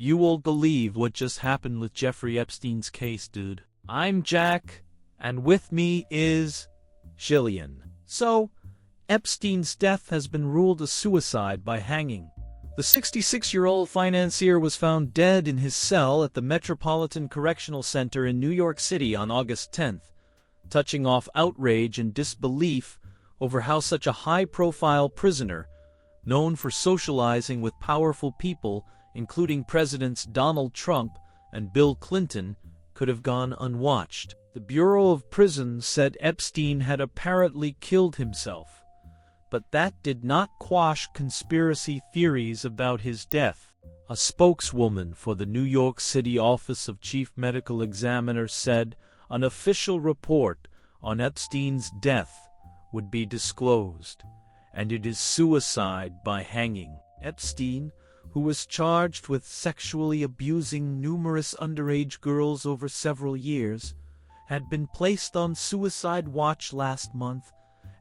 You won't believe what just happened with Jeffrey Epstein's case, dude. I'm Jack, and with me is Jillian. So, Epstein's death has been ruled a suicide by hanging. The 66-year-old financier was found dead in his cell at the Metropolitan Correctional Center in New York City on August 10th, touching off outrage and disbelief over how such a high-profile prisoner, known for socializing with powerful people, including Presidents Donald Trump and Bill Clinton, could have gone unwatched. The Bureau of Prisons said Epstein had apparently killed himself, but that did not quash conspiracy theories about his death. A spokeswoman for the New York City Office of Chief Medical Examiner said an official report on Epstein's death would be disclosed, and it is suicide by hanging. Epstein, who was charged with sexually abusing numerous underage girls over several years, had been placed on suicide watch last month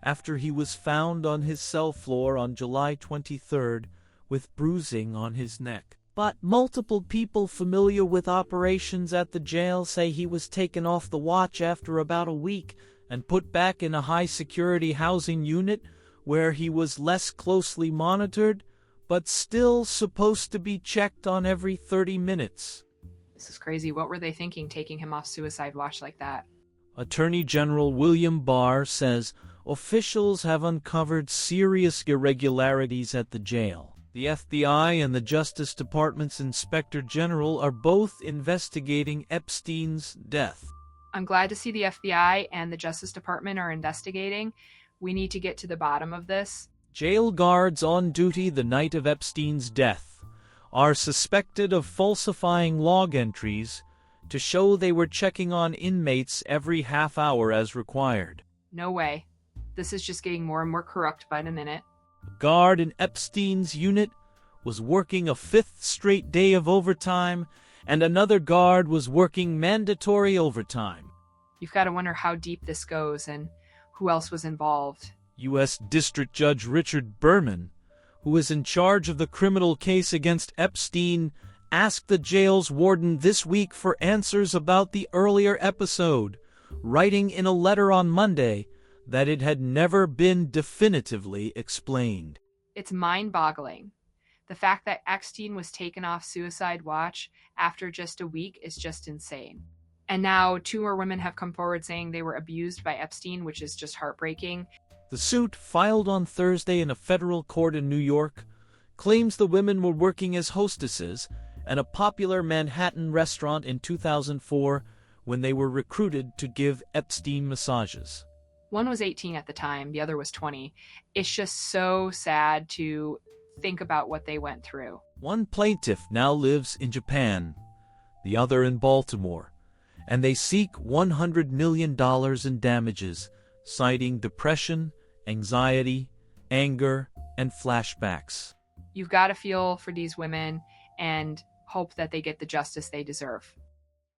after he was found on his cell floor on July 23rd with bruising on his neck. But multiple people familiar with operations at the jail say he was taken off the watch after about a week and put back in a high-security housing unit where he was less closely monitored, but still supposed to be checked on every 30 minutes. This is crazy. What were they thinking, taking him off suicide watch like that? Attorney General William Barr says officials have uncovered serious irregularities at the jail. The FBI and the Justice Department's Inspector General are both investigating Epstein's death. I'm glad to see the FBI and the Justice Department are investigating. We need to get to the bottom of this. Jail guards on duty the night of Epstein's death are suspected of falsifying log entries to show they were checking on inmates every half hour as required. No way. This is just getting more and more corrupt by the minute. A guard in Epstein's unit was working a fifth straight day of overtime, and another guard was working mandatory overtime. You've got to wonder how deep this goes and who else was involved. U.S. District Judge Richard Berman, who is in charge of the criminal case against Epstein, asked the jail's warden this week for answers about the earlier episode, writing in a letter on Monday that it had never been definitively explained. It's mind-boggling. The fact that Epstein was taken off suicide watch after just a week is just insane. And now 2 more women have come forward saying they were abused by Epstein, which is just heartbreaking. The suit, filed on Thursday in a federal court in New York, claims the women were working as hostesses at a popular Manhattan restaurant in 2004 when they were recruited to give Epstein massages. One was 18 at the time, the other was 20. It's just so sad to think about what they went through. One plaintiff now lives in Japan, the other in Baltimore, and they seek $100 million in damages, citing depression, anxiety, anger, and flashbacks. You've got to feel for these women and hope that they get the justice they deserve.